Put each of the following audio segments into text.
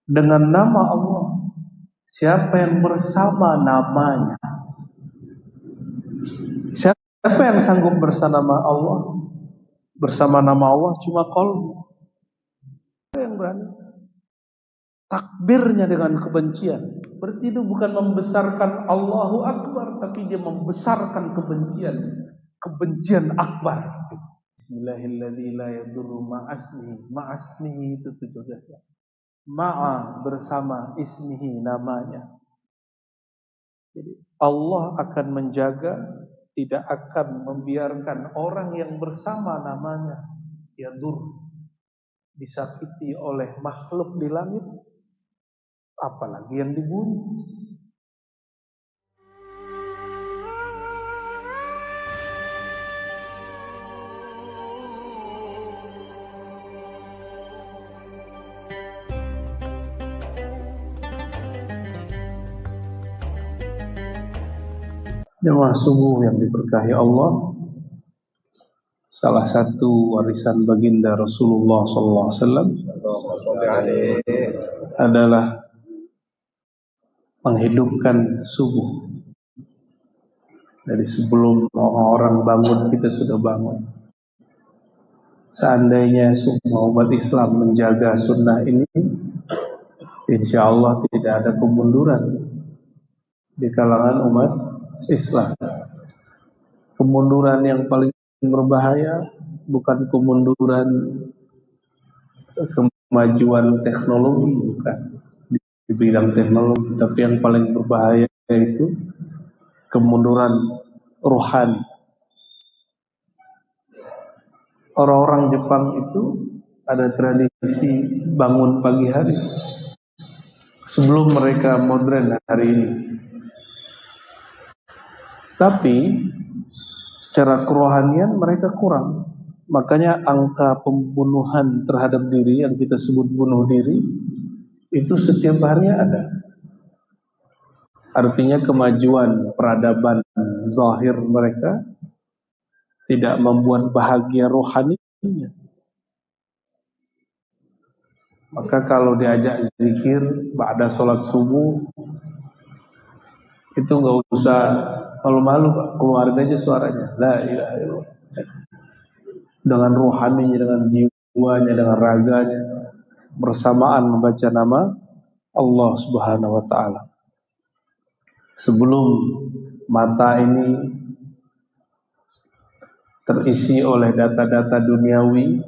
dengan nama Allah. Siapa yang bersama namanya? Siapa yang sanggup bersama Allah? Bersama nama Allah cuma qalbu. Siapa yang berani? Takbirnya dengan kebencian. Berarti itu bukan membesarkan Allahu Akbar, tapi dia membesarkan kebencian. Kebencian akbar. Bismillahilladzi la yadurru ma'asmihi itu tujuannya. Ma'a bersama ismihi namanya. Jadi Allah akan menjaga, tidak akan membiarkan orang yang bersama namanya yadur disakiti oleh makhluk di langit, apalagi yang di bumi. Jemaah subuh yang diberkahi Allah, salah satu warisan baginda Rasulullah SAW adalah menghidupkan subuh. Dari sebelum orang bangun, kita sudah bangun. Seandainya semua umat Islam menjaga sunnah ini, insya Allah tidak ada kemunduran di kalangan umat Islam. Kemunduran yang paling berbahaya bukan kemunduran kemajuan teknologi, bukan di bidang teknologi, tapi yang paling berbahaya itu kemunduran rohani. Orang-orang Jepang itu ada tradisi bangun pagi hari sebelum mereka modern hari ini. Tapi secara kerohanian mereka kurang. Makanya angka pembunuhan terhadap diri yang kita sebut bunuh diri itu setiap harinya ada. Artinya kemajuan peradaban zahir mereka tidak membuat bahagia rohaninya. Maka kalau diajak zikir ba'da sholat subuh, itu nggak usah malu-malu, Pak. Keluarin aja suaranya, la ilaha illallah. Dengan rohaninya, dengan jiwanya, dengan raganya, bersamaan membaca nama Allah Subhanahu wa Ta'ala. Sebelum mata ini terisi oleh data-data duniawi,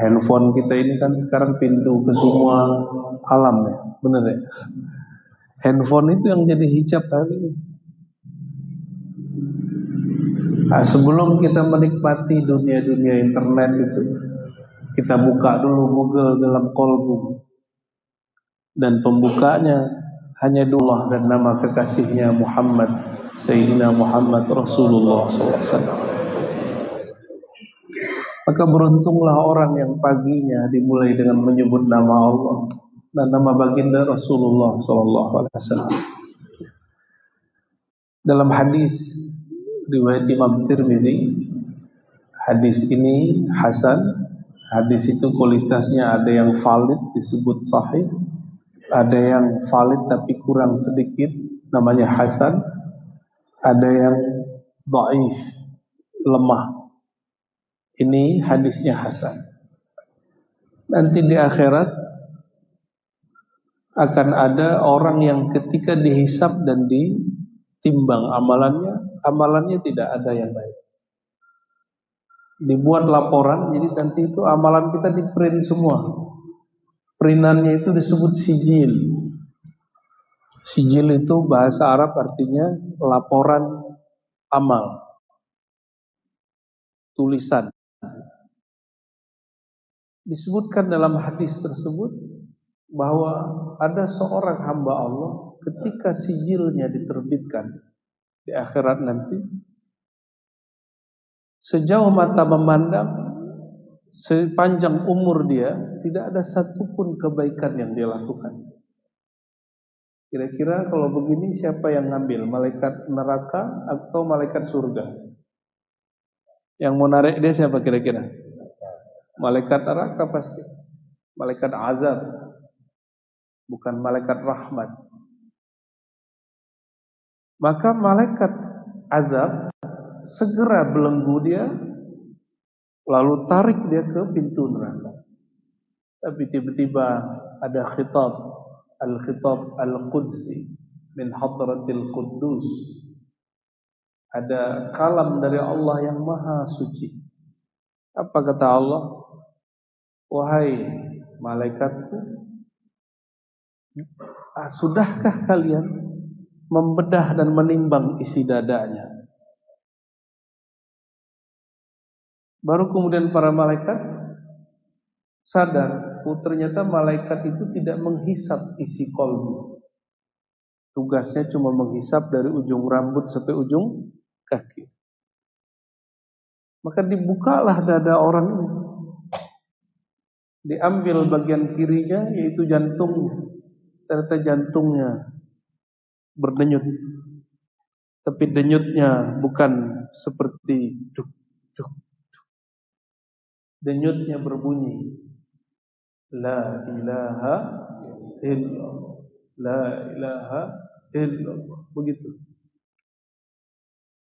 handphone kita ini kan sekarang pintu ke semua alam, ya, benar ya? Handphone itu yang jadi hijab hari ini. Nah, sebelum kita menikmati dunia-dunia internet itu, kita buka dulu Google dalam kolbu, dan pembukanya hanya Allah dan nama kekasihnya Muhammad, Sayyidina Muhammad Rasulullah SAW. Maka beruntunglah orang yang paginya dimulai dengan menyebut nama Allah dan nama baginda Rasulullah SAW. Dalam hadis riwayat Imam Tirmidzi, hadis ini hasan. Hadis itu kualitasnya ada yang valid disebut sahih, ada yang valid tapi kurang sedikit namanya hasan, ada yang dhaif lemah. Ini hadisnya hasan. Nanti di akhirat akan ada orang yang ketika dihisab dan ditimbang amalannya tidak ada yang baik. Dibuat laporan, jadi nanti itu amalan kita di print semua. Printannya itu disebut sijil. Sijil itu bahasa Arab artinya laporan amal, tulisan. Disebutkan dalam hadis tersebut bahwa ada seorang hamba Allah ketika sijilnya diterbitkan di akhirat nanti, sejauh mata memandang, sepanjang umur dia tidak ada satupun kebaikan yang dia lakukan. Kira-kira kalau begini siapa yang ngambil? Malaikat neraka atau malaikat surga? Yang mau narik dia siapa kira-kira? Malaikat neraka pasti. malaikat azab, bukan malaikat rahmat. Maka malaikat azab segera belenggu dia, lalu tarik dia ke pintu neraka. Tapi tiba-tiba ada khitab, al-khitab al-qudsi min hadratil quddus. Ada kalam dari Allah yang maha suci. Apa kata Allah? Wahai malaikatku, sudahkah kalian membedah dan menimbang isi dadanya? Baru kemudian para malaikat sadar, ternyata malaikat itu tidak menghisap isi kolbu. Tugasnya cuma menghisap dari ujung rambut sampai ujung kaki. Maka dibukalah dada orang ini. Diambil bagian kirinya, yaitu jantungnya. Ternyata jantungnya berdenyut. Tapi denyutnya bukan seperti duk, duk, duk. Denyutnya berbunyi La ilaha illallah, La ilaha illallah. Begitu.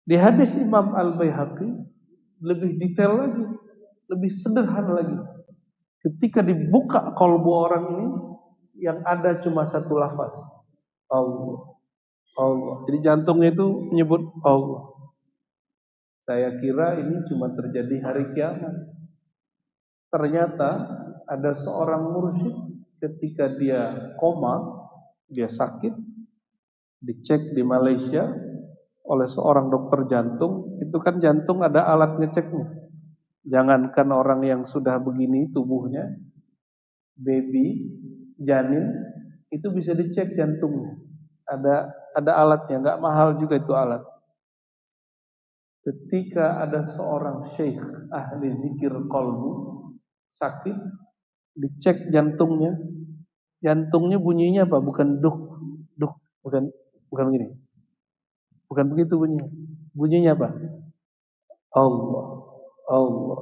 Di hadis Imam Al-Baihaqi lebih detail lagi, lebih sederhana lagi. Ketika dibuka kalbu orang ini, yang ada cuma satu lafaz, Allah, Allah. Jadi jantungnya itu menyebut Allah. Saya kira ini cuma terjadi hari kiamat. Ternyata ada seorang mursyid ketika dia koma, dia sakit, dicek di Malaysia oleh seorang dokter jantung. Itu kan jantung ada alat ngeceknya. Jangankan orang yang sudah begini tubuhnya, baby, janin, itu bisa dicek jantungnya. Ada alatnya, nggak mahal juga itu alat. Ketika ada seorang syekh ahli zikir qalbu sakit, dicek jantungnya. Jantungnya bunyinya apa? Bukan duk, duk, bukan begini. Bukan begitu bunyinya. Bunyinya apa? Allah, Allah,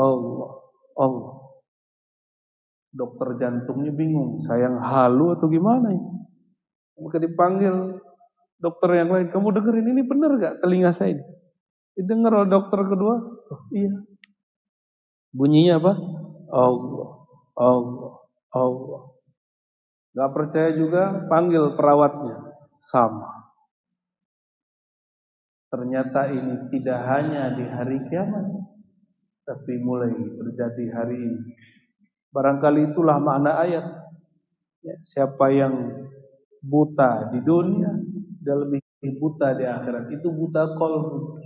Allah, Allah. Dokter jantungnya bingung, saya yang halu atau gimana ya? Maka dipanggil dokter yang lain, kamu dengerin ini benar gak telinga saya ini? Didengar oleh dokter kedua, oh, iya. Bunyinya apa? Allah, Allah, Allah. Gak percaya juga, panggil perawatnya, sama. Ternyata ini tidak hanya di hari kiamat, tapi mulai terjadi hari ini. Barangkali itulah makna ayat. Ya, siapa yang buta di dunia, dia lebih buta di akhirat. Itu buta qalbu.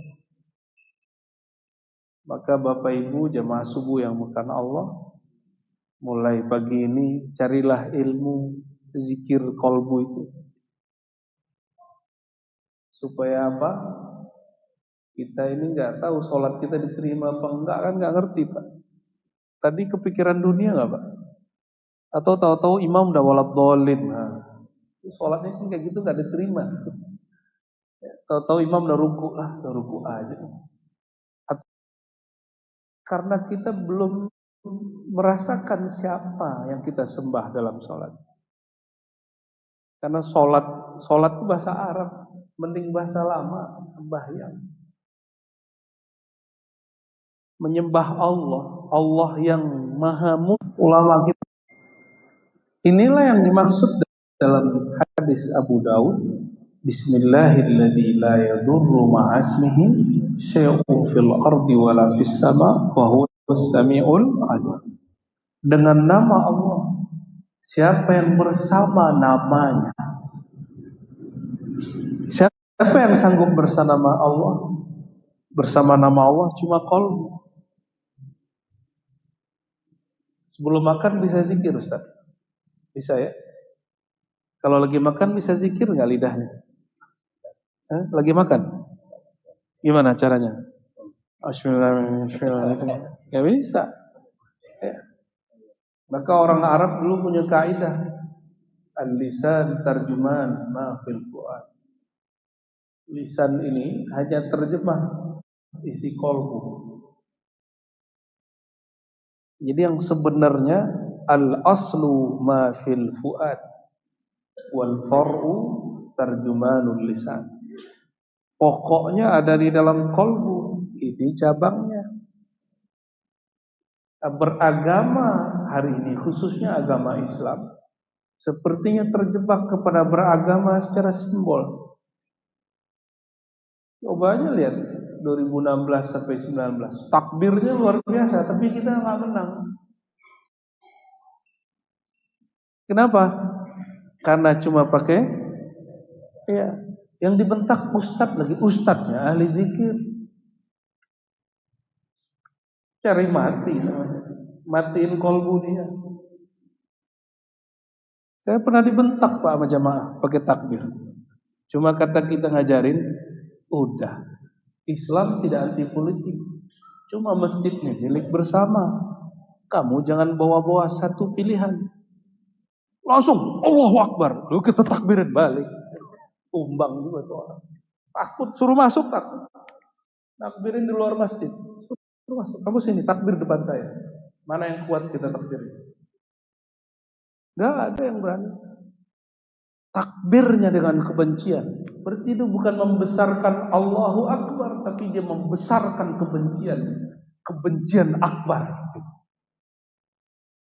Maka Bapak Ibu jemaah subuh yang bukan Allah, mulai pagi ini carilah ilmu zikir qalbu itu. Supaya apa? Kita ini nggak tahu sholat kita diterima apa enggak, kan nggak ngerti Pak. Tadi kepikiran dunia nggak Pak? Atau tahu-tahu imam udah walad dhalin. Nah, sholatnya kan kayak gitu nggak diterima. Tahu-tahu imam udah ruku aja. Karena kita belum merasakan siapa yang kita sembah dalam sholat. Karena sholat itu bahasa Arab, mending bahasa lama, sembahyang. Menyembah Allah, Allah yang maha mulia. Ulama kita, inilah yang dimaksud dalam hadis Abu Daud, Bismillahilladzi la yadurru ma'asmihi syai'un fil ardi wala fis sama wa huwas samiul alim. Dengan nama Allah, siapa yang bersama namanya? Siapa yang sanggup bersama Allah? Bersama nama Allah cuma qalbu. Sebelum makan bisa zikir Ustaz? Bisa ya? Kalau lagi makan bisa zikir nggak lidahnya? Lagi makan? Gimana caranya? Bismillahirrahmanirrahim. Nggak bisa. Ya. Maka orang Arab dulu punya kaidah, al-lisan tarjuman ma fil fuad. Lisan ini hanya terjemah isi qalbu. Jadi yang sebenarnya al-aslu ma fil fuad wal far'u tarjumanul lisan. Pokoknya ada di dalam kolbu, ini cabangnya. Beragama hari ini, khususnya agama Islam, sepertinya terjebak kepada beragama secara simbol. Coba aja lihat 2016 sampai 19, takbirnya luar biasa, tapi kita nggak menang. Kenapa? Karena cuma pakai, ya, yang dibentak ustadz lagi, ustadznya ahli zikir. Cari mati namanya. Matiin kolbu dia. Saya pernah dibentak Pak sama jamaah pakai takbir. Cuma kata kita ngajarin, udah, Islam tidak anti politik. Cuma masjidnya milik bersama. Kamu jangan bawa-bawa satu pilihan. Langsung Allahu Akbar. Lalu kita takbirin balik. Tumbang juga tuh orang. Takut, suruh masuk takut. Takbirin di luar masjid. Suruh masuk. Kamu sini takbir depan saya. Mana yang kuat kita takbirin. Gak ada yang berani. Takbirnya dengan kebencian. Berarti itu bukan membesarkan Allahu Akbar, tapi dia membesarkan kebencian. Kebencian akbar.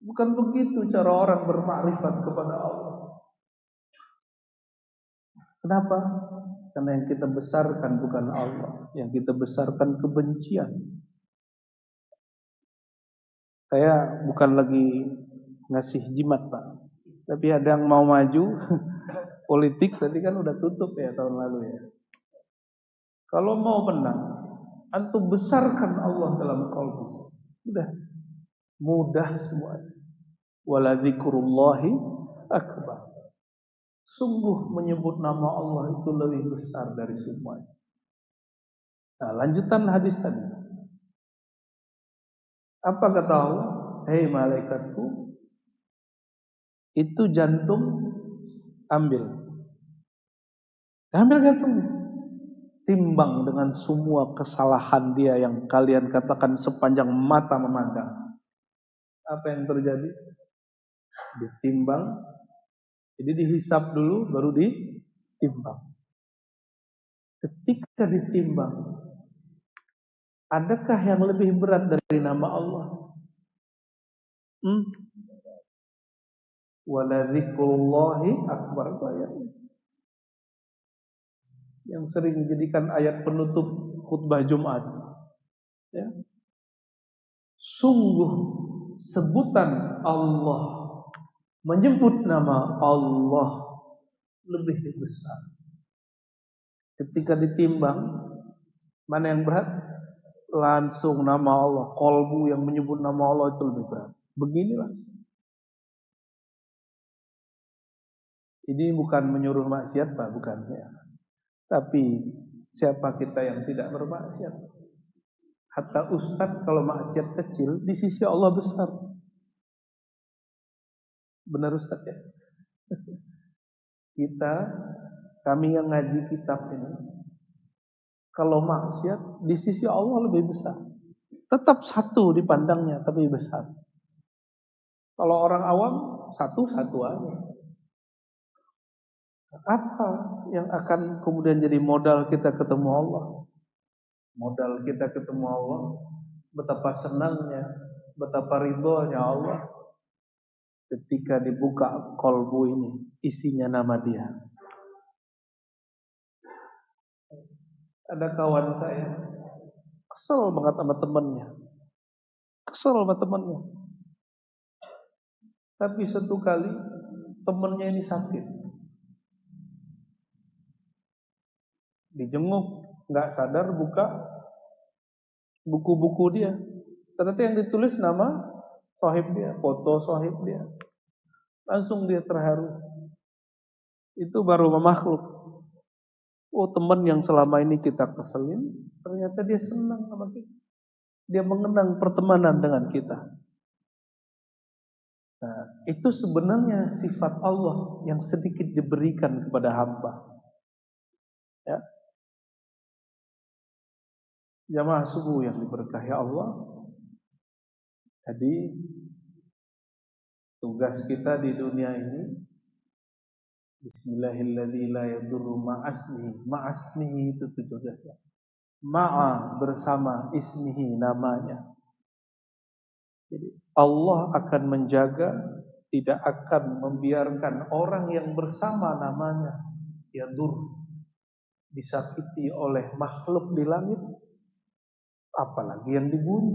Bukan begitu cara orang bermakrifat kepada Allah. Kenapa? Karena yang kita besarkan bukan Allah, yang kita besarkan kebencian. Saya bukan lagi ngasih jimat Pak, tapi ada yang mau maju politik tadi kan udah tutup ya tahun lalu ya. Kalau mau menang, antum besarkan Allah dalam qalbu. Udah mudah semuanya. Wala dzikrullahi akbar. Sungguh menyebut nama Allah itu lebih besar dari semuanya. Nah, lanjutan hadis tadi. Apa kata Allah? Hei malaikatku, itu jantung ambil. Ambil jantungnya. Timbang dengan semua kesalahan dia yang kalian katakan sepanjang mata memandang. Apa yang terjadi? Ditimbang. Jadi dihisap dulu baru ditimbang. Ketika ditimbang, adakah yang lebih berat dari nama Allah? Wala dzikrullahi akbar. Yang sering dijadikan ayat penutup khutbah Jumat. Ya. Sungguh sebutan Allah, menyebut nama Allah lebih besar. Ketika ditimbang, mana yang berat? Langsung nama Allah. Kolbu yang menyebut nama Allah itu lebih berat. Beginilah. Ini bukan menyuruh maksiat Pak, bukan ya. Tapi siapa kita yang tidak bermaksiat? Hatta ustaz kalau maksiat kecil di sisi Allah besar. Benar Ustaz ya? Kami yang ngaji kitab ini, kalau maksiat di sisi Allah lebih besar. Tetap satu dipandangnya tapi besar. Kalau orang awam satu-satu aja. Apa yang akan kemudian jadi modal kita ketemu Allah? Modal kita ketemu Allah, betapa senangnya, betapa ridhonya Allah ketika dibuka kolbu ini, isinya nama Dia. Ada kawan saya kesel banget sama temannya, tapi satu kali temannya ini sakit, dijenguk, nggak sadar buka buku-buku dia, ternyata yang ditulis nama sahib dia, foto sahib dia. Langsung dia terharu. Itu baru memakhluk. Oh, teman yang selama ini kita keselin, ternyata dia senang sama kita. Dia mengenang pertemanan dengan kita. Nah, itu sebenarnya sifat Allah yang sedikit diberikan kepada hamba. Ya. Jamaah subuh yang diberkahi Allah. Jadi Tugas kita di dunia ini, Bismillahilladzi la yadurru ma'asmihi. Ma'asmihi itu tugasnya. Ma'a bersama ismihi namanya. Jadi Allah akan menjaga, tidak akan membiarkan orang yang bersama namanya yadur disakiti oleh makhluk di langit, apalagi yang di bumi.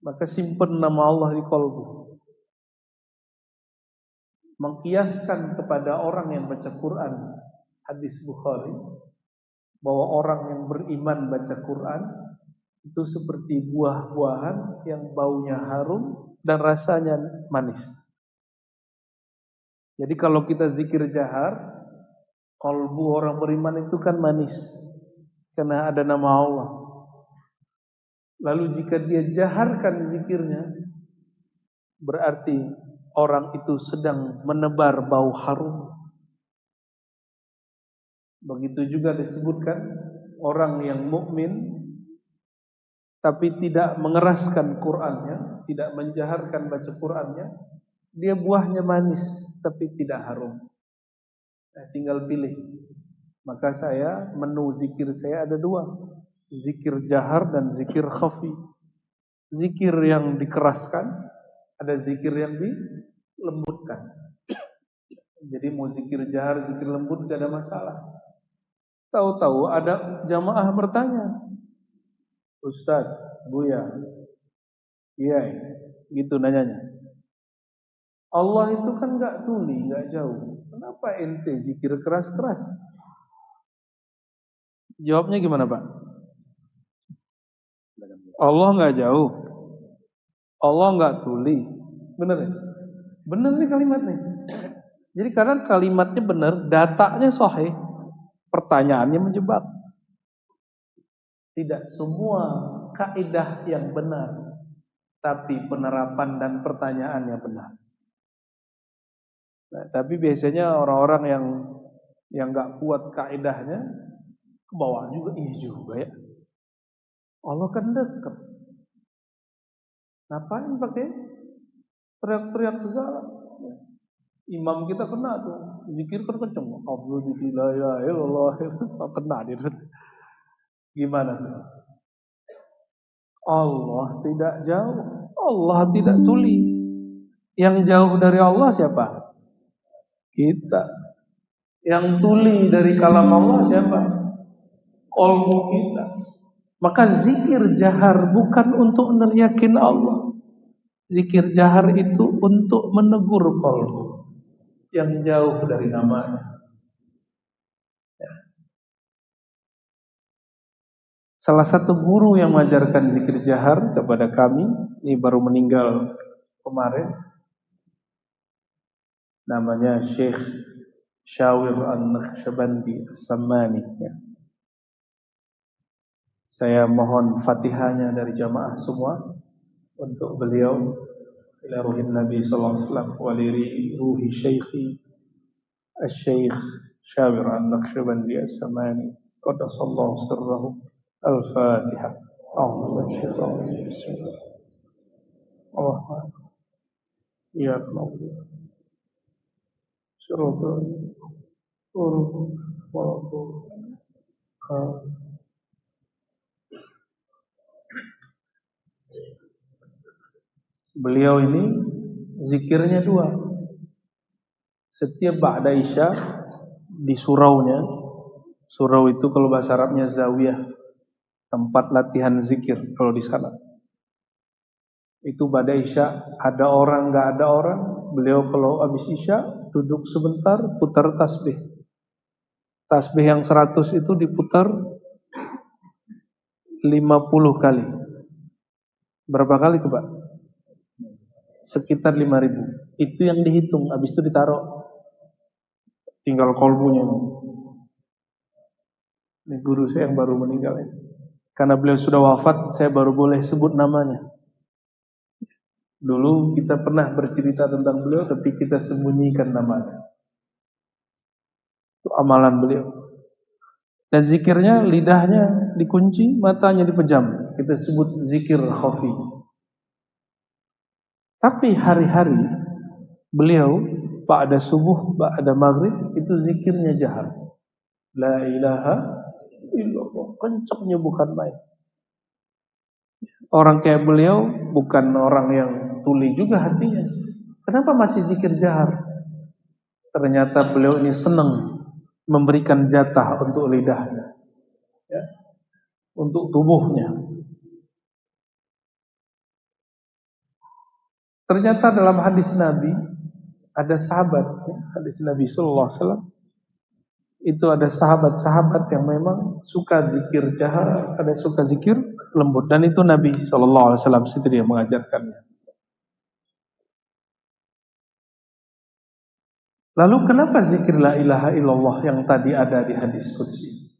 Maka simpan nama Allah di kalbu. Mengkiaskan kepada orang yang baca Quran, hadis Bukhari, bahwa orang yang beriman baca Quran itu seperti buah-buahan yang baunya harum dan rasanya manis. Jadi kalau kita zikir jahar, kalbu orang beriman itu kan manis karena ada nama Allah. Lalu jika dia jaharkan zikirnya, berarti orang itu sedang menebar bau harum. Begitu juga disebutkan orang yang mukmin tapi tidak mengeraskan Qur'annya, tidak menjaharkan baca Qur'annya, dia buahnya manis tapi tidak harum. Nah, tinggal pilih. Maka menu zikir saya ada dua, zikir jahar dan zikir khafi. Zikir yang dikeraskan, ada zikir yang dilembutkan. Jadi mau zikir jahar, zikir lembut gak ada masalah. Tahu-tahu ada jamaah bertanya, Ustaz, Buya, iya, gitu nanyanya. Allah itu kan gak tuli, gak jauh. Kenapa ente zikir keras-keras? Jawabnya gimana, Pak? Allah gak jauh, Allah gak tuli. Bener ya? Bener nih kalimat nih. Jadi karena kalimatnya bener, datanya sahih, pertanyaannya menjebak. Tidak semua kaidah yang benar, tapi penerapan dan pertanyaannya benar. Nah, tapi biasanya orang-orang yang nggak kuat kaidahnya, ke bawah juga, iya juga ya. Allah kan dekat. Ngapain pakai teriak-teriak segala? Imam kita kena tuh, zikir kan kenceng. Alhamdulillah, kena dia. Gimana tuh? Allah tidak jauh, Allah tidak tuli. Yang jauh dari Allah siapa? Kita. Yang tuli dari kalam Allah siapa? Qalbu kita. Maka zikir jahar bukan untuk neriakin Allah. Zikir jahar itu untuk menegur qalbu yang jauh dari namanya. Salah satu guru yang mengajarkan zikir jahar kepada kami, ini baru meninggal kemarin, namanya Syekh Syawir An-Naqsyabandi As-Sammani. Saya mohon fatihahnya dari jamaah semua untuk beliau, ila ruhin Nabi sallallahu alaihi wasallam wa li ruhi Syekhi Asy-Syekh Syawir An-Naqsyabandi As-Sammani qaddasallahu sirrahu. Al-Fatihah. A'udzu billahi bismillah. Allah. Ya Allah. Syukur. Beliau ini zikirnya dua. Setiap ba'da isya di suraunya. Surau itu kalau bahasa Arabnya zawiyah, tempat latihan zikir kalau di sana. Itu pada isya, ada orang nggak ada orang, beliau kalau habis isya duduk sebentar, putar tasbih. Tasbih yang 100 itu diputar 50 kali. Berapa kali itu, Pak? Sekitar 5.000. Itu yang dihitung, habis itu ditaruh. Tinggal kolbunya. Ini guru saya yang baru meninggal ini. Karena beliau sudah wafat, saya baru boleh sebut namanya. Dulu kita pernah bercerita tentang beliau, tapi kita sembunyikan namanya. Itu amalan beliau. Dan zikirnya, lidahnya dikunci, matanya dipejam. Kita sebut zikir khafi. Tapi hari-hari beliau ba'da subuh, ba'da maghrib itu zikirnya jahar. La ilaha illallah. Kencangnya bukan main. Orang kayak beliau bukan orang yang tuli juga hatinya. Kenapa masih zikir jahar? Ternyata beliau ini senang memberikan jatah untuk lidahnya, ya, untuk tubuhnya. Ternyata dalam hadis Nabi ada sahabat, ya, hadis Nabi Sallallahu Alaihi Wasallam itu ada sahabat-sahabat yang memang suka zikir jahar, ada suka zikir lembut, dan itu Nabi Sallallahu Alaihi Wasallam sendiri yang mengajarkannya. Lalu kenapa zikir la ilaha illallah yang tadi ada di hadis qudsi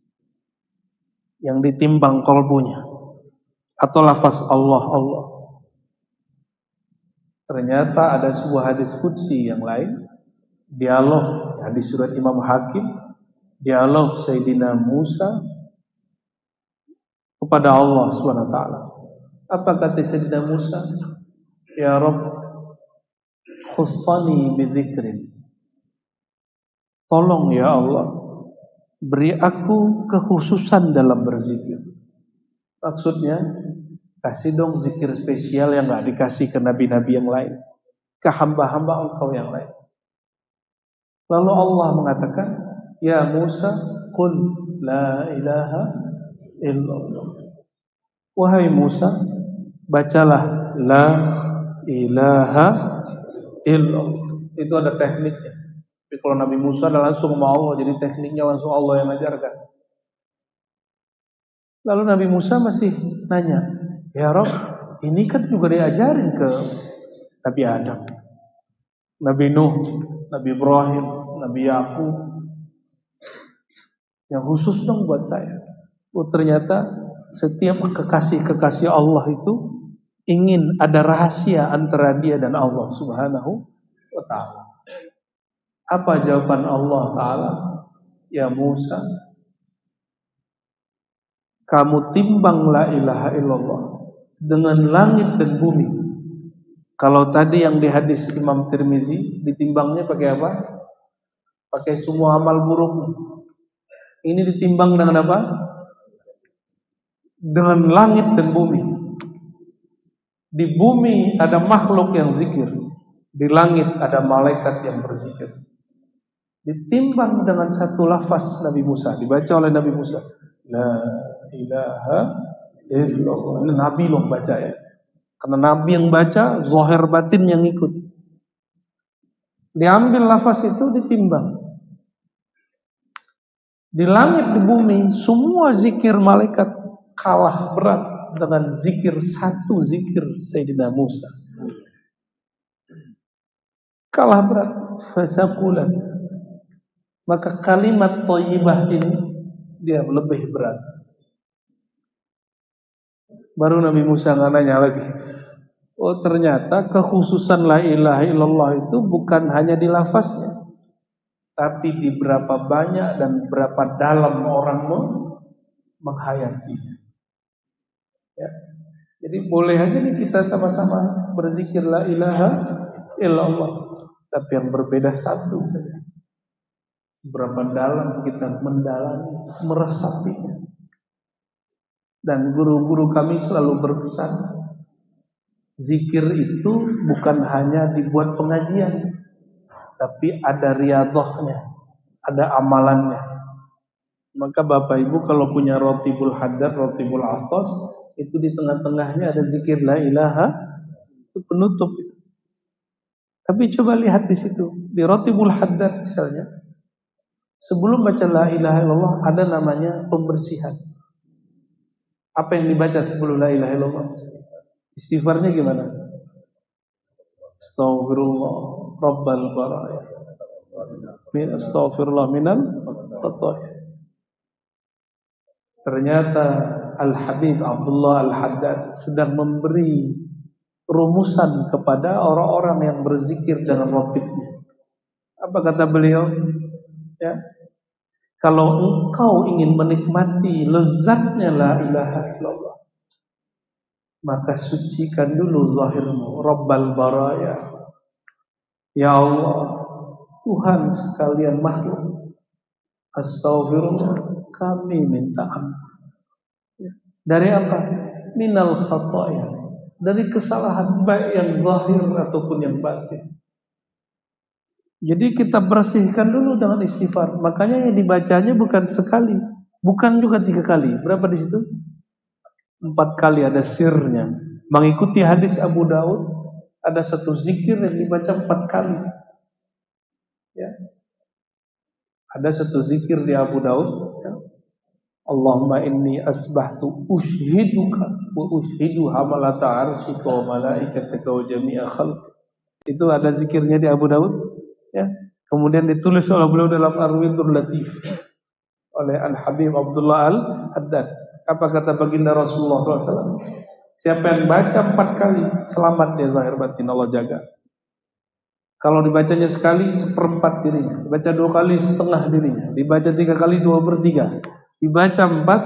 yang ditimbang qalbunya atau lafaz Allah Allah? Ternyata ada sebuah hadis qudsi yang lain, dialog hadis surat Imam Hakim, dialog Sayyidina Musa kepada Allah Subhanahu wa taala. Apa kata Sayyidina Musa? Ya Rabb, khussani bi dzikrin. Tolong ya Allah, beri aku kekhususan dalam berzikir. Maksudnya, kasih dong zikir spesial yang gak dikasih ke nabi-nabi yang lain, ke hamba-hamba engkau yang lain. Lalu Allah mengatakan, ya Musa, qul la ilaha illallah. Wahai Musa, bacalah la ilaha illallah. Itu ada tekniknya. Tapi kalau Nabi Musa langsung sama Allah, jadi tekniknya langsung Allah yang ajarkan. Lalu Nabi Musa masih nanya, ya Rabb, ini kan juga diajarin ke Nabi Adam, Nabi Nuh, Nabi Ibrahim, Nabi Yakub. Yang khusus dong buat saya. Oh, ternyata setiap kekasih-kekasih Allah itu ingin ada rahasia antara dia dan Allah Subhanahu wa ta'ala. Apa jawaban Allah Ta'ala? Ya Musa, kamu timbang la ilaha illallah dengan langit dan bumi. Kalau tadi yang di hadis Imam Tirmizi ditimbangnya pakai apa? Pakai semua amal buruk. Ini ditimbang dengan apa? Dengan langit dan bumi. Di bumi ada makhluk yang zikir, di langit ada malaikat yang berzikir. Ditimbang dengan satu lafaz Nabi Musa, dibaca oleh Nabi Musa, la ilaha illallah. Ini Nabi loh baca ya, karena Nabi yang baca, zahir batin yang ikut. Diambil lafaz itu, ditimbang. Di langit di bumi semua zikir malaikat kalah berat dengan zikir satu zikir Sayyidina Musa. Kalah berat, fasaqulan. Maka kalimat thayyibah ini dia lebih berat. Baru Nabi Musa nanya lagi. Oh, ternyata kekhususan la ilaha illallah itu bukan hanya di lafaznya, tapi di berapa banyak dan berapa dalam orang menghayatinya. Ya. Jadi boleh aja nih kita sama-sama berzikir la ilaha illallah, tapi yang berbeda satu saja. Seberapa dalam kita mendalami, meresapinya. Dan guru-guru kami selalu berpesan, zikir itu bukan hanya dibuat pengajian, tapi ada riyadhahnya, ada amalannya. Maka Bapak Ibu kalau punya Rotibul Haddad, Rotibul Athos, itu di tengah-tengahnya ada zikir la ilaha, itu penutup itu. Tapi coba lihat di situ, di Rotibul Haddad misalnya, sebelum baca la ilaha illallah ada namanya pembersihan. Apa yang dibaca sebelum la ilaha illallah? Istighfarnya gimana? Astaghfirullah Rabbal baraya. Astaghfirullah minal khataya. Ternyata Al-Habib Abdullah Al-Haddad sedang memberi rumusan kepada orang-orang yang berzikir dengan rotibnya. Apa kata beliau? Ya, kalau engkau ingin menikmati lezatnya la ilaha illallah, maka sucikan dulu zahirmu. Rabbal baraya, ya Allah, Tuhan sekalian makhluk, astaghfirullah, kami minta ampun. Dari apa? Minal khataya, dari kesalahan baik yang zahir ataupun yang batin. Jadi kita bersihkan dulu dengan istighfar. Makanya yang dibacanya bukan sekali, bukan juga 3 kali. Berapa di situ? 4 kali, ada sirnya. Mengikuti hadis Abu Daud, ada satu zikir yang dibaca 4 kali. Ya. Ada satu zikir di Abu Daud. Ya. Allahumma inni asbahtu ushiduka wa ushidu hamalata arsyika wa malaikataka wa jami'a khalq. Itu ada zikirnya di Abu Daud. Ya. Kemudian ditulis oleh beliau dalam Arwidul Latif oleh Al-Habib Abdullah Al-Haddad. Apa kata baginda Rasulullah SAW? Siapa yang baca 4 kali, selamat dia zahir batin, Allah jaga. Kalau dibacanya sekali, 1/4 dirinya. Dibaca 2 kali, setengah dirinya. Dibaca 3 kali, 2/3. Dibaca 4,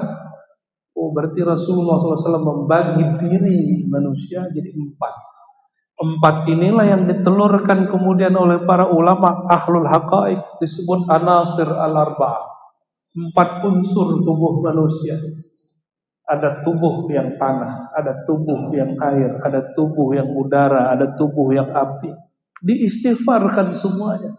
oh berarti Rasulullah SAW membagi diri manusia jadi 4. 4 inilah yang ditelurkan kemudian oleh para ulama ahlul haqaiq, disebut anasir al-arba'ah. 4 unsur tubuh manusia. Ada tubuh yang tanah, ada tubuh yang air, ada tubuh yang udara, ada tubuh yang api. Diistighfarkan semuanya.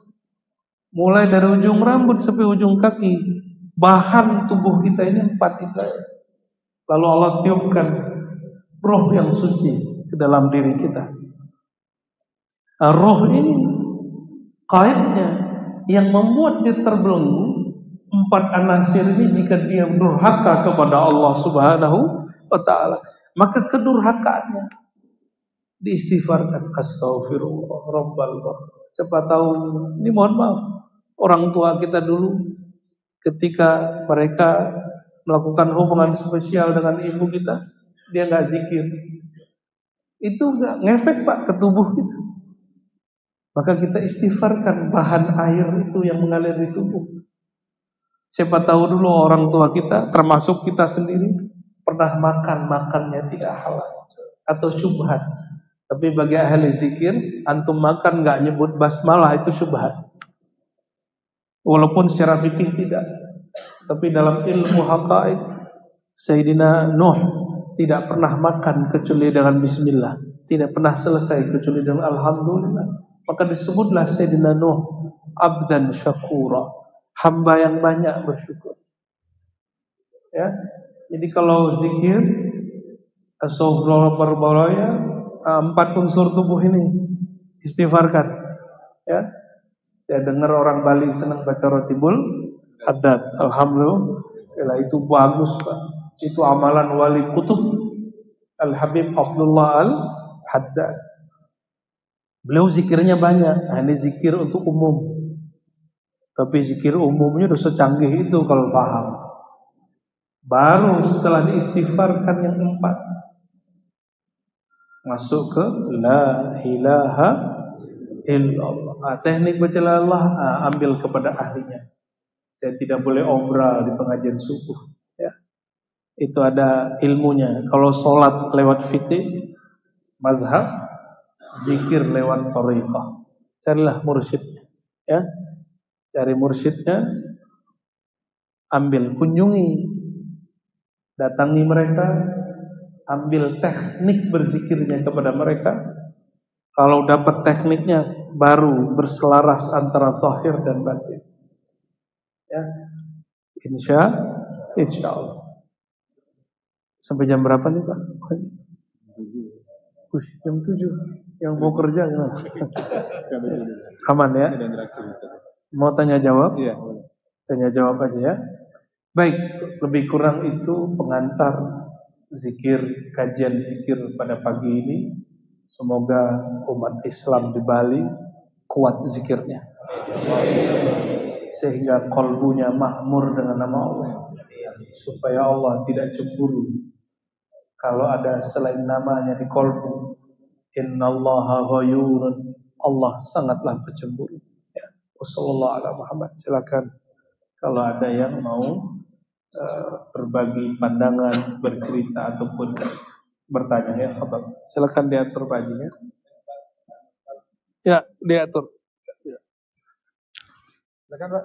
Mulai dari ujung rambut sampai ujung kaki. Bahan tubuh kita ini 4 itu. Lalu Allah tiupkan roh yang suci ke dalam diri kita. Roh ini kaitnya yang membuat dia terbelenggu 4 anasir ini. Jika dia durhaka kepada Allah Subhanahu wa ta'ala, maka kedurhakaannya diistighfarkan. Astaghfirullah rabbal baraya. Siapa tahu, ini mohon maaf, orang tua kita dulu ketika mereka melakukan hubungan spesial dengan ibu kita, dia nggak zikir, itu nggak ngefek Pak ke tubuh kita. Maka kita istighfarkan bahan air itu yang mengalir di tubuh. Siapa tahu dulu orang tua kita, termasuk kita sendiri, pernah makannya tidak halal atau syubhat. Tapi bagi ahli zikir, antum makan nggak nyebut basmalah itu syubhat. Walaupun secara fikih tidak, tapi dalam ilmu haqaiq, Sayyidina Nuh tidak pernah makan kecuali dengan bismillah, tidak pernah selesai kecuali dengan alhamdulillah. Maka disebutlah Sayyidina Nuh abdan syakura, hamba yang banyak bersyukur. Ya. Jadi kalau zikir astaghfirullah, 4 unsur tubuh ini istighfarkan. Ya. Saya dengar orang Bali senang baca Rotibul Haddad. Alhamdulillah, itu bagus Pak. Itu amalan wali kutub Al-Habib Abdullah Al-Haddad. Beliau zikirnya banyak. Nah, ini zikir untuk umum. Tapi zikir umumnya udah secanggih itu kalau paham. Baru setelah diistighfarkan yang 4, masuk ke la ilaha illallah. Teknik baca la ilaha ambil kepada ahlinya. Saya tidak boleh obral di pengajian subuh. Ya. Itu ada ilmunya. Kalau sholat lewat fikih mazhab, zikir lewat thariqah. Carilah mursyidnya. Ya. Cari mursyidnya, ambil, kunjungi, datangi mereka, ambil teknik berzikirnya kepada mereka. Kalau dapat tekniknya, baru berselaras antara zahir dan batin. Ya, insya Allah. Sampai jam berapa nih Pak? Jam 7. Yang mau kerja gimana? Aman ya? Mau tanya jawab? Iya. Tanya jawab aja ya. Baik, lebih kurang itu pengantar zikir, kajian zikir pada pagi ini. Semoga umat Islam di Bali kuat zikirnya, sehingga kolbunya makmur dengan nama Allah, supaya Allah tidak cemburu kalau ada selain namanya di kolbu. Innallaha ghayurun, Allah sangatlah pencemburu. Ya. Wassallallahu ala Muhammad. Silakan kalau ada yang mau berbagi pandangan, bercerita ataupun bertanya ya, silakan diatur Pak Haji ya. Ya, diatur. Silakan Pak.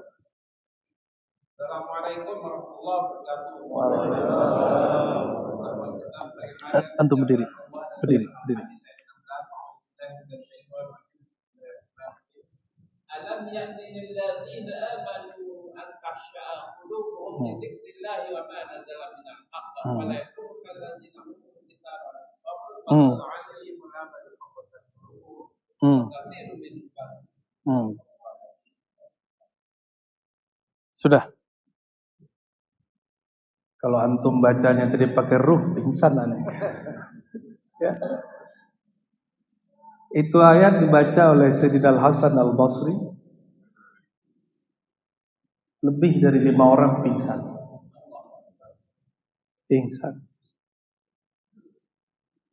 Assalamualaikum warahmatullahi wabarakatuh. Waalaikumsalam. Antum berdiri. Berdiri. Alam ya'ni lil ladzina amanu an takhsha'a qulubuhum li dzikrillahi wa ma nazala minal haqq wa la yakunu kal ladzina utul kitaba wa qul 'alaihim amanu Sudah. Kalau antum bacanya tadi pakai ruh, pingsan aneh. Ya. Itu ayat dibaca oleh Sayyidina Al-Hasan Al-Basri. Lebih dari 5 orang pingsan.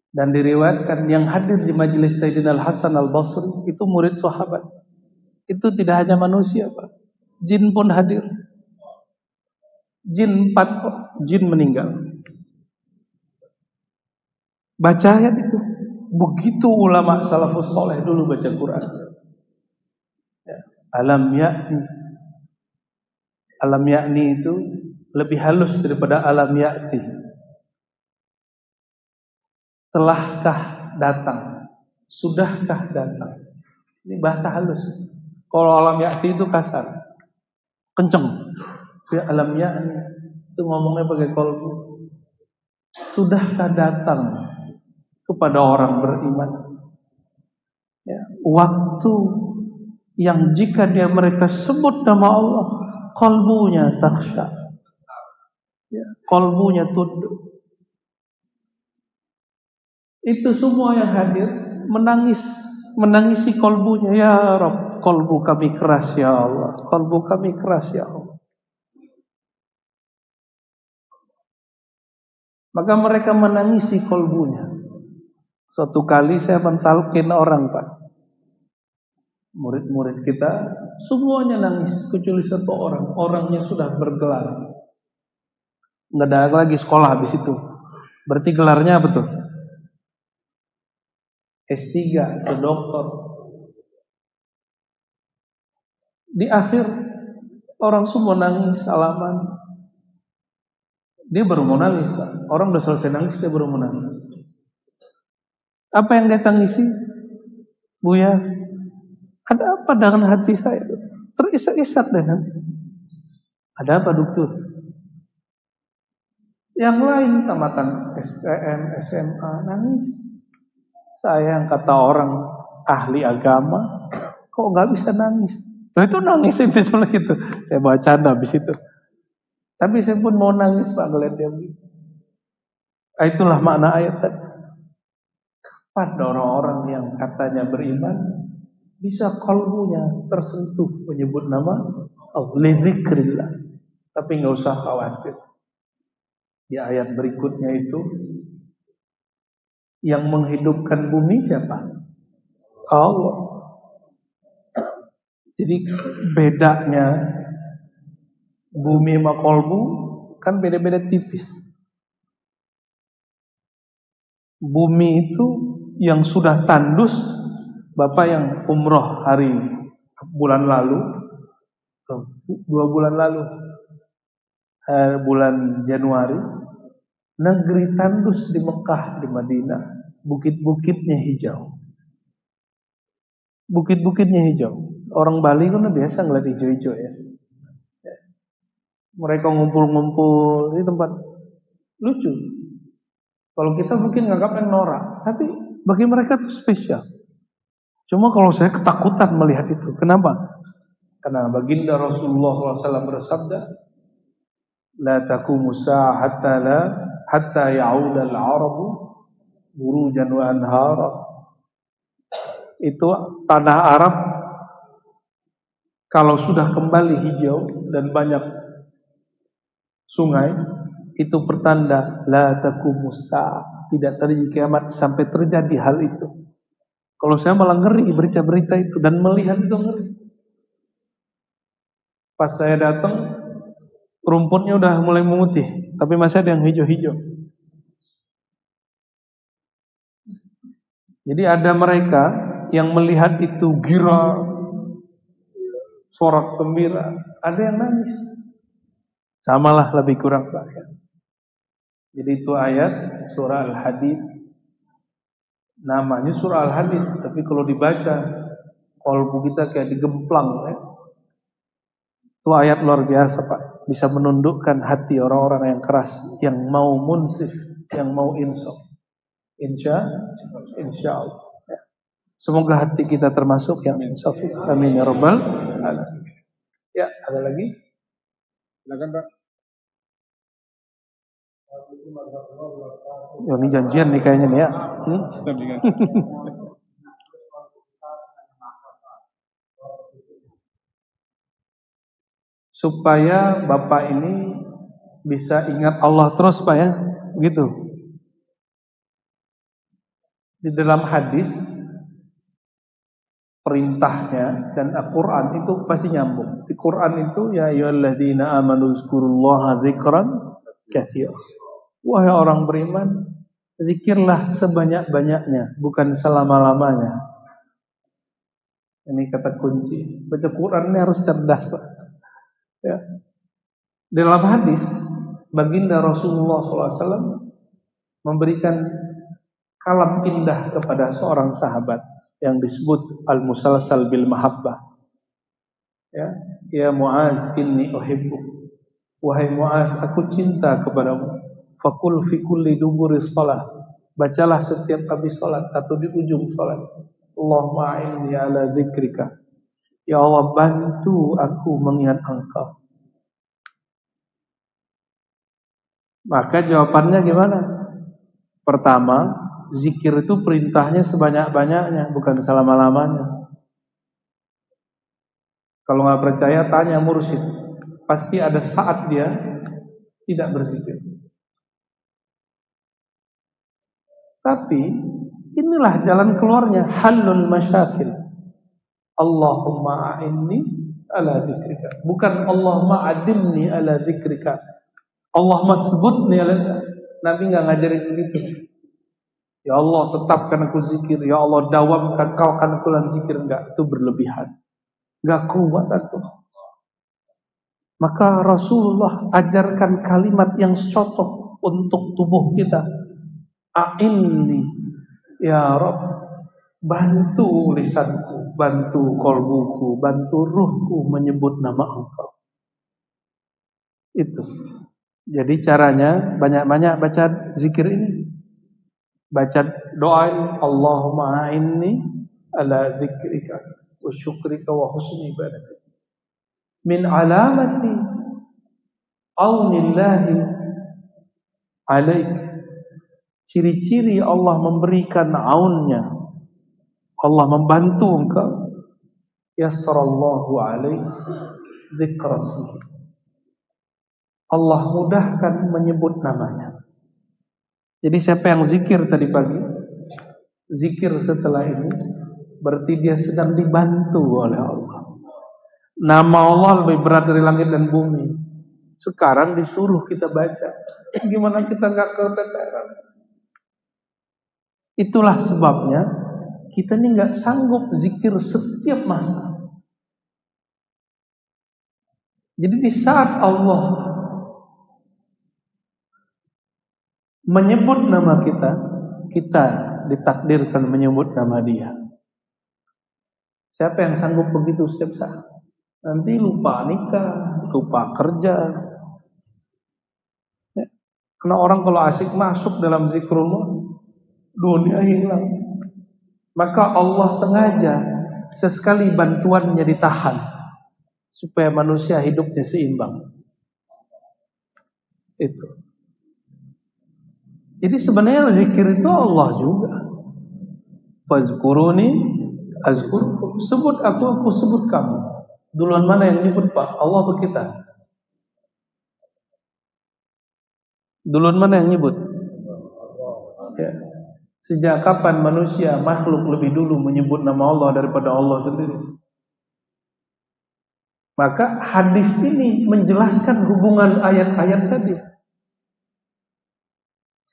Dan diriwayatkan yang hadir di majelis Sayyidina Al-Hasan Al-Basri itu murid sahabat. Itu tidak hanya manusia, Pak. Jin pun hadir. Jin 4 jin meninggal. Baca ayat itu. Begitu ulama salafus soleh dulu baca Quran. Alam ya'ni itu lebih halus daripada alam ya'ti. Telahkah datang? Sudahkah datang? Ini bahasa halus. Kalau alam ya'ti itu kasar, kenceng. Ya, alam ya'ni itu ngomongnya pakai qalbu. Sudahkah datang kepada orang beriman? Ya, waktu yang jika mereka sebut nama Allah, qalbunya takhsha, ya, qalbunya tunduk. Itu semua yang hadir menangisi qalbunya. Ya Rabb, qalbu kami keras ya Allah, qalbu kami keras ya Allah. Maka mereka menangisi qalbunya. Suatu kali saya mentalkin orang, Pak. Murid-murid kita semuanya nangis kecuali satu orang. Orangnya sudah bergelar. Nggak ada lagi sekolah habis itu. Berarti gelarnya apa tuh? S3 atau doktor. Di akhir orang semua nangis salaman. Dia baru mau nangis, Pak. Orang udah selesai nangis, dia baru mau nangis. Apa yang dia tangisi? Buya, ada apa dengan hati saya? Terisak-isak dengan. Ada apa, dokter? Yang lain tamatan STM, SMA nangis. Saya yang kata orang ahli agama, kok nggak bisa nangis? Nah, itu nangis itu gitu. Saya baca habis itu. Tapi saya pun mau nangis, Pak, ngeliat dia begitu. Itulah makna ayat tadi. Pada orang-orang yang katanya beriman, bisa kalbunya tersentuh menyebut nama Allah, lidzikrillah. Tapi nggak usah khawatir. Di ayat berikutnya itu, yang menghidupkan bumi siapa? Allah. Jadi bedanya bumi sama kalbu kan beda-beda tipis. Bumi itu yang sudah tandus, Bapak yang umroh bulan lalu, 2 bulan lalu, bulan Januari, negeri tandus di Mekah, di Madinah, bukit-bukitnya hijau. Bukit-bukitnya hijau. Orang Bali kan biasa ngeliat hijau-hijau ya. Mereka ngumpul-ngumpul di tempat lucu. Kalau kita mungkin nganggapnya norak, tapi bagi mereka itu spesial. Cuma kalau saya ketakutan melihat itu. Kenapa? Karena baginda Rasulullah SAW bersabda, la taqumu sa'a hatta ya'uda al-'arabu burujan wa anhara. Itu tanah Arab kalau sudah kembali hijau dan banyak sungai, itu pertanda la taqumu sa'a, tidak terjadi kiamat sampai terjadi hal itu. Kalau saya malah ngeri berita-berita itu dan melihat itu ngeri. Pas saya datang, rumputnya udah mulai memutih, tapi masih ada yang hijau-hijau. Jadi ada mereka yang melihat itu gira, sorak gembira, ada yang nangis. Samalah lebih kurang Pak. Jadi itu ayat surah Al-Hadid. Namanya surah Al-Hadid, tapi kalau dibaca kalbu kita kayak digemplang ya. Itu ayat luar biasa Pak. Bisa menundukkan hati orang-orang yang keras, yang mau munsif, yang mau insaf. Insya Allah. Ya. Semoga hati kita termasuk yang insaf. Amin ya rabbal alamin. Ya, ada lagi? Silakan Pak. Ya, ini janjian nih kayaknya nih ya. Supaya Bapak ini bisa ingat Allah terus Pak ya, begitu. Di dalam hadis perintahnya dan Al-Quran itu pasti nyambung. Di Quran itu ya ayyuhalladzina amanu zkurullaha dzikran katsira. Wahai orang beriman, zikirlah sebanyak-banyaknya, bukan selama-lamanya. Ini kata kunci. Baca Quran ini harus cerdas Pak. Ya. Dalam hadis baginda Rasulullah SAW memberikan kalam indah kepada seorang sahabat yang disebut al-musalsal bil mahabbah. Ya Muaz, inni uhibbuk. Wahai Muaz, aku cinta kepadamu. Faqul fi kulli duburi shalah. Bacalah setiap habis salat atau di ujung salat. Allahumma a'inni ala dzikrika. Ya Allah, bantu aku mengingat Engkau. Maka jawabannya gimana? Pertama, zikir itu perintahnya sebanyak-banyaknya, bukan selama-lamanya. Kalau nggak percaya, tanya mursyid. Pasti ada saat dia tidak berzikir. Tapi inilah jalan keluarnya, halul masyakil. Allahumma a'inni ala dzikrika. Bukan Allahumma adimni ala dzikrika. Allahumma sebutni ala. Nabi nggak ngajarin begitu. Ya Allah, tetapkan aku zikir. Ya Allah, dawamkan kalkan aku dalam zikir. Enggak, itu berlebihan. Enggak kuat itu. Maka Rasulullah ajarkan kalimat yang cocok untuk tubuh kita. A'inni ya Rabb, bantu lisanku, bantu kolbuku, bantu ruhku menyebut nama Engkau. Itu. Jadi caranya banyak-banyak baca zikir ini. Baca doa ini, Allahumma a'inni ala dzikrika wa syukrika wa husni ibadatik. Min alamati aunillahi alaik. Ciri-ciri Allah memberikan aunnya, Allah membantu engkau. Yassarallahu alaik dzikrasmi. Allah mudahkan menyebut namanya. Jadi siapa yang zikir tadi pagi, zikir setelah ini, berarti dia sedang dibantu oleh Allah. Nama Allah lebih berat dari langit dan bumi. Sekarang disuruh kita baca. Gimana kita gak keteteran? Itulah sebabnya kita ini gak sanggup zikir setiap masa. Jadi di saat Allah menyebut nama kita, kita ditakdirkan menyebut nama Dia. Siapa yang sanggup begitu setiap saat? Nanti lupa nikah, lupa kerja. Ya. Karena orang kalau asik masuk dalam zikrullah, dunia hilang. Maka Allah sengaja sesekali bantuannya ditahan supaya manusia hidupnya seimbang. Itu. Jadi sebenarnya zikir itu Allah juga. Fazkuruni azkurkum. Sebut aku sebut kamu. Duluan mana yang nyebut Pak? Allah atau kita? Duluan mana yang nyebut? Ya. Sejak kapan manusia makhluk lebih dulu menyebut nama Allah daripada Allah sendiri? Maka hadis ini menjelaskan hubungan ayat-ayat tadi.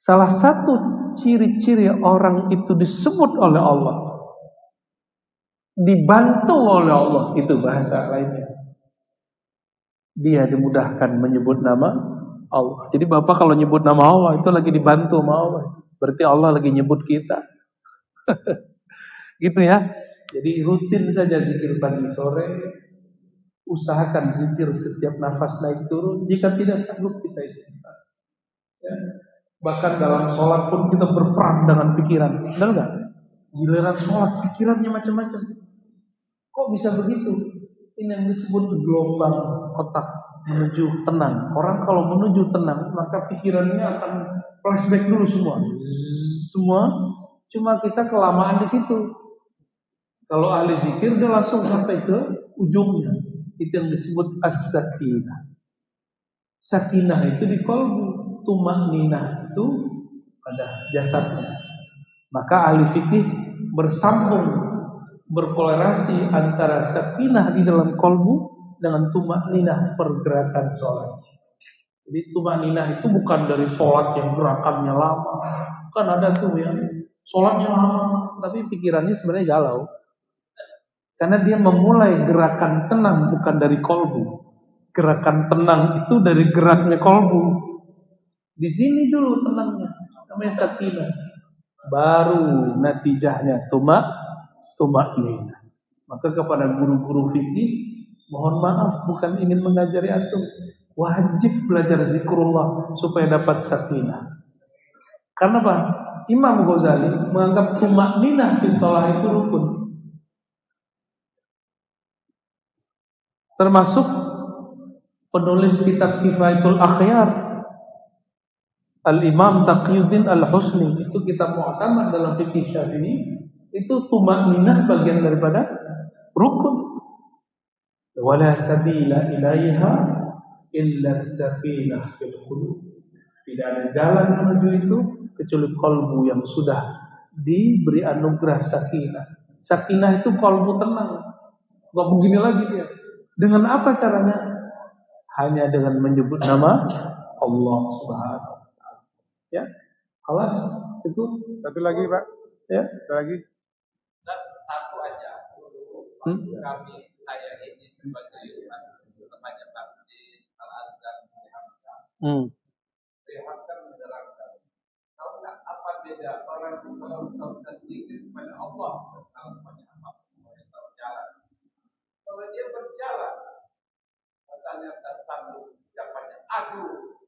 Salah satu ciri-ciri orang itu disebut oleh Allah, dibantu oleh Allah, itu bahasa lainnya. Dia dimudahkan menyebut nama Allah. Jadi Bapak kalau nyebut nama Allah itu lagi dibantu sama Allah. Berarti Allah lagi nyebut kita. Gitu ya. Jadi rutin saja zikir pagi sore. Usahakan zikir setiap nafas naik turun. Jika tidak sanggup kita istighfar. Ya. Bahkan dalam sholat pun kita berperang dengan pikiran. Benar nggak? Giliran sholat pikirannya macam-macam. Kok bisa begitu? Ini yang disebut gelombang otak menuju tenang. Orang kalau menuju tenang, maka pikirannya akan flashback dulu semua. Cuma kita kelamaan di situ. Kalau ahli zikir dia langsung sampai ke ujungnya. Itu yang disebut as-sakinah. Sakinah itu di qalbu, tumaninah itu pada jasadnya. Maka ahli fikih bersambung, berkolerasi antara sakinah di dalam kolbu dengan tumaninah pergerakan sholat. Jadi tumaninah itu bukan dari sholat yang gerakannya lama. Kan ada tuh yang sholatnya lama, tapi pikirannya sebenarnya galau. Karena dia memulai gerakan tenang bukan dari kolbu. Gerakan tenang itu dari geraknya kolbu. Di sini dulu tenangnya, namanya sakinah. Baru natijahnya tumakninah. Maka kepada guru-guru fikih, mohon maaf bukan ingin mengajari antum, wajib belajar zikrullah supaya dapat sakinah. Karena apa? Imam Ghazali menganggap tumakninah fi shalah itu rukun. Termasuk penulis kitab Kifayatul Akhyar, Al-Imam Taqiyuddin Al-Husni, itu kitab mu'tamad dalam fikih Syafi'i. Itu tumakninah bagian daripada rukun. Wala sabila ilaiha illa sakinah fil qulub. Tidak ada jalan menuju itu kecuali kalbu yang sudah diberi anugerah sakinah. Sakinah itu kalbu tenang. Enggak begini lagi dia. Dengan apa caranya? Hanya dengan menyebut nama Allah Subhanahu wa taala. Ya. Alas itu satu lagi, Pak. Ya, satu lagi. Satu aja dulu kami saya ini sebagai temannya Masjid Al-Azhar Hamzah menerangkan kalau nggak apa beda orang yang melakukan zikir kepada Allah kalau banyak amal berjalan. Kalau dia berjalan katanya tersambung ucapannya aduh.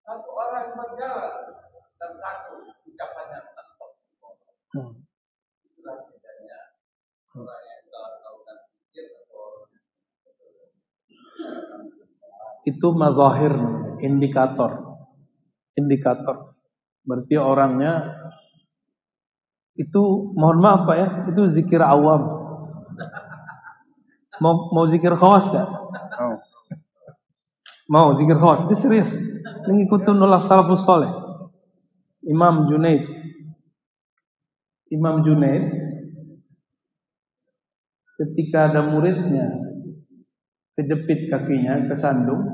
Satu orang berjalan dan satu ucapannya astagfirullah. Itulah bedanya orang yang melakukan zikir atau itu mazahir, indikator. Berarti orangnya itu, mohon maaf Pak ya, itu zikir awam. Mau zikir khawas gak? Mau zikir khawas, itu serius. Mengikuti nolak salafus saleh. Imam Junaid ketika ada muridnya kejepit kakinya, kesandung,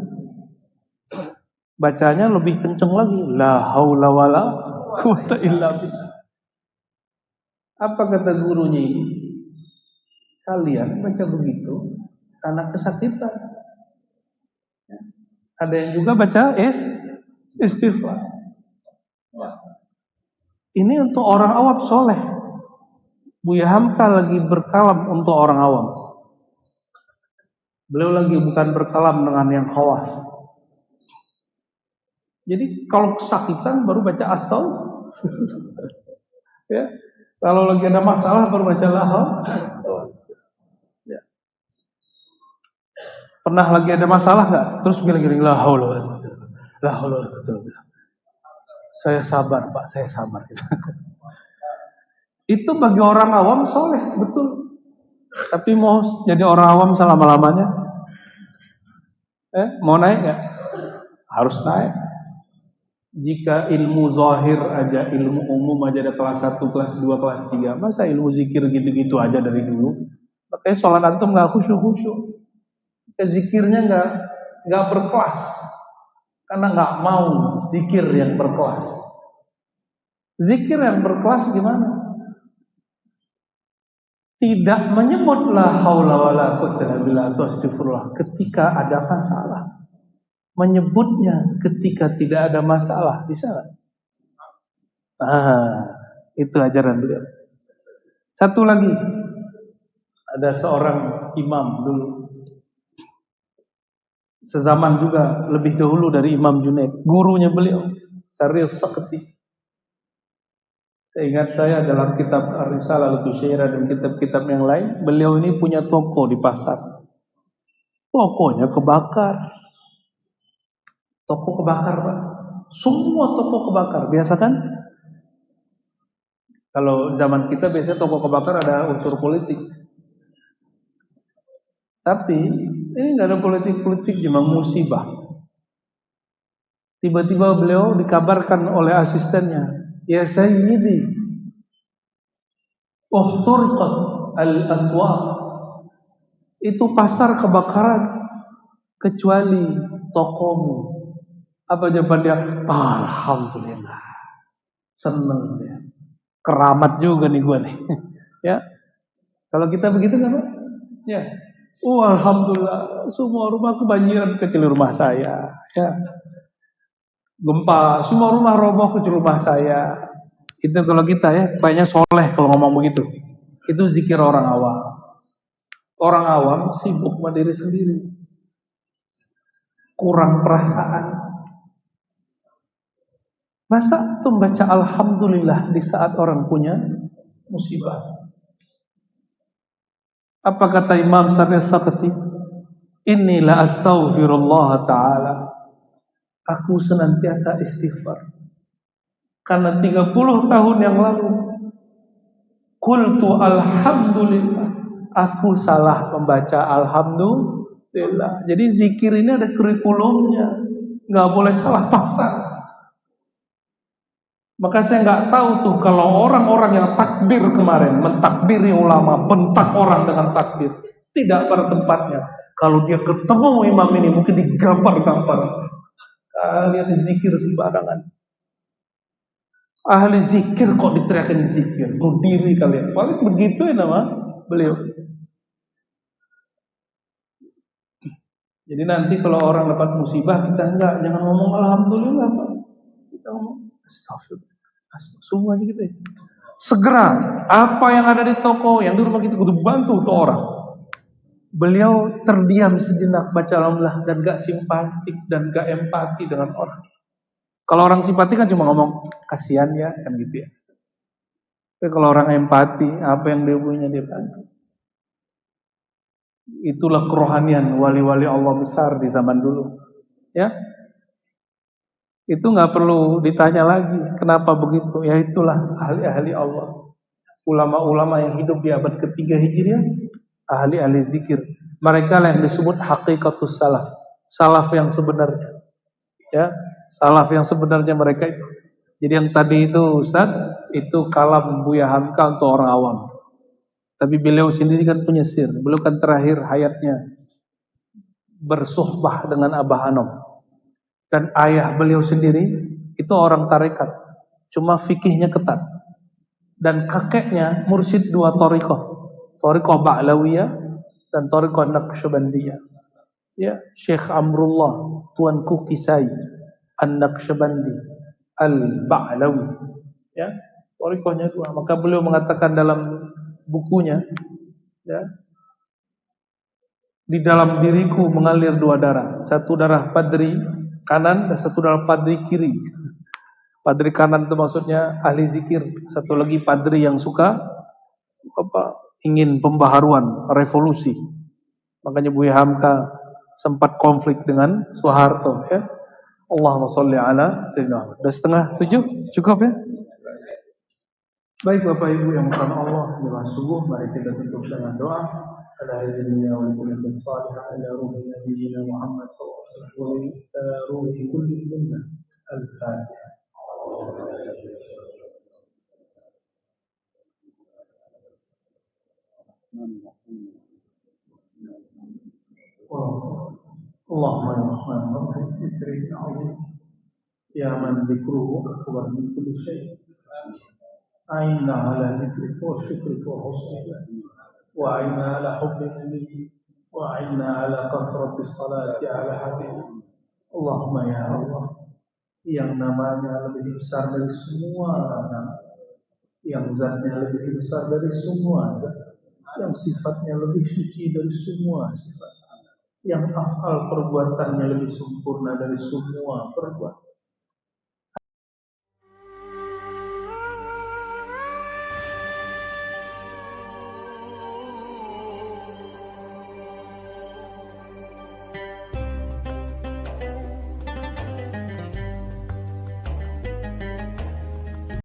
bacanya lebih kenceng lagi, la haula wala quwwata illa billah. Apa kata gurunya ini? Kalian baca begitu karena kesakitan. Ada yang juga baca istighfar. Ini untuk orang awam soleh. Buya Hamka lagi berkalam untuk orang awam. Beliau lagi bukan berkalam dengan yang khawas. Jadi kalau kesakitan baru baca astaghfirullah. Ya. Kalau lagi ada masalah baru baca la haula. Ya. Pernah lagi ada masalah enggak? Terus giling-giling la haula. La haula. Saya sabar, Pak, saya sabar. Itu bagi orang awam soleh, betul. Tapi mau jadi orang awam selama-lamanya? Mau naik nggak? Harus naik. Jika ilmu zahir aja, ilmu umum aja ada kelas 1, kelas 2, kelas 3, masa ilmu zikir gitu-gitu aja dari dulu? Makanya sholat antum nggak khusyuk-khusyuk. Zikirnya nggak berkelas, karena nggak mau zikir yang berkelas. Zikir yang berkelas gimana? Tidak menyebut la haula wala quwwata illa billah atau astagfirullah ketika ada masalah. Menyebutnya ketika tidak ada masalah, bisa nggak? Itu ajaran beliau. Satu lagi, ada seorang imam dulu, sezaman juga lebih dahulu dari Imam Junaid, gurunya beliau, Syaril Saqati. Seingat saya dalam kitab Ar-Risalah Al-Qusyairah dan kitab-kitab yang lain, beliau ini punya toko di pasar. Tokonya kebakar. Toko kebakar, Pak. Semua toko kebakar, biasa kan? Kalau zaman kita biasanya toko kebakar ada unsur politik. Tapi ini nggak ada politik-politik, cuma musibah. Tiba-tiba beliau dikabarkan oleh asistennya, ya Sayyidi, uhturqat al-aswaq. Itu pasar kebakaran kecuali tokomu. Apa jawaban dia? Alhamdulillah. Seneng dia. Keramat juga nih gue nih. Ya. Kalau kita begitu kan, Pak? Ya. Alhamdulillah, semua rumah kebanjiran kecuali rumah saya. Ya. Gempa, semua rumah roboh kecuali rumah saya. Itu kalau kita ya, banyak soleh kalau ngomong begitu. Itu zikir orang awam. Orang awam sibuk sama diri sendiri. Kurang perasaan. Masa tuh baca alhamdulillah di saat orang punya musibah? Apa kata Imam Syaril Saqati? Inilah astaghfirullah ta'ala. Aku senantiasa istighfar. Karena 30 tahun yang lalu qultu alhamdulillah, aku salah membaca alhamdulillah. Jadi zikir ini ada kurikulumnya, nggak boleh salah pasang. Maka saya nggak tahu tuh kalau orang-orang yang takbir kemarin mentakbiri ulama, bentak orang dengan takbir, tidak pada tempatnya. Kalau dia ketemu imam ini mungkin digampar-gampar. Kalian zikir sembarangan. Ahli zikir kok diteriakin zikir, bunuh diri kalian. Paling begitu ya nama beliau. Jadi nanti kalau orang dapat musibah kita enggak, jangan ngomong alhamdulillah, Pak. Kita ngomong astagfirullah. Semua aja gitu ya. Segera apa yang ada di toko, yang di rumah kita kudu bantu tuh orang. Beliau terdiam sejenak baca alhamdulillah dan gak simpatik dan gak empati dengan orang. Kalau orang simpati kan cuma ngomong kasihan ya, kan gitu ya. Tapi kalau orang empati, apa yang dia punya dia bantu. Itulah kerohanian wali-wali Allah besar di zaman dulu. Ya, itu nggak perlu ditanya lagi kenapa begitu. Ya itulah ahli-ahli Allah, ulama-ulama yang hidup di abad ketiga Hijriah, ahli-ahli zikir. Mereka lah yang disebut hakikatus salaf, salaf yang sebenarnya. Ya, salaf yang sebenarnya mereka itu. Jadi yang tadi itu Ustaz, itu kalam Buya Hamka untuk orang awam. Tapi beliau sendiri kan punya sir. Beliau kan terakhir hayatnya bersuhbah dengan Abah Anom. Dan ayah beliau sendiri itu orang tarekat. Cuma fikihnya ketat. Dan kakeknya mursyid dua thariqah. Thariqah Ba'lawiyah dan thariqah Naqsyabandiyah. Ya, Syekh Amrullah Tuanku Kisai An-Naqsyabandi Al-Ba'lawi. Ya, thariqahnya dua. Maka beliau mengatakan dalam bukunya, ya, di dalam diriku mengalir dua darah, satu darah padri kanan dan satu darah padri kiri. Padri kanan itu maksudnya ahli zikir, satu lagi padri yang suka ingin pembaharuan, revolusi. Makanya Buya Hamka sempat konflik dengan Soeharto. Ya, Allahumma sholli ala sayyidina. Sudah 6:30 cukup ya. Baik Bapak Ibu yang bukan Allah, dengan sungguh mari kita tutup dengan doa. Ala dunia wa kulli salihah ala ruhi nabiyina Muhammad sallallahu alaihi wasallam wa ruhi kulli minna. Al-Fatihah. Allahumma ya Rahman, ya man dzikruhu akbar min kulli syai'. أعنا على ذكرك وشكرك وحسن عبادتك وأعنا على حب نبيك وأعنا على كثرة الصلاة على حبيبك Allahumma ya Allah, yang namanya lebih besar dari semua nama, yang zatnya lebih besar dari semua zat, yang sifatnya lebih suci dari semua sifat, yang afal perbuatannya lebih sempurna dari semua perbuatan.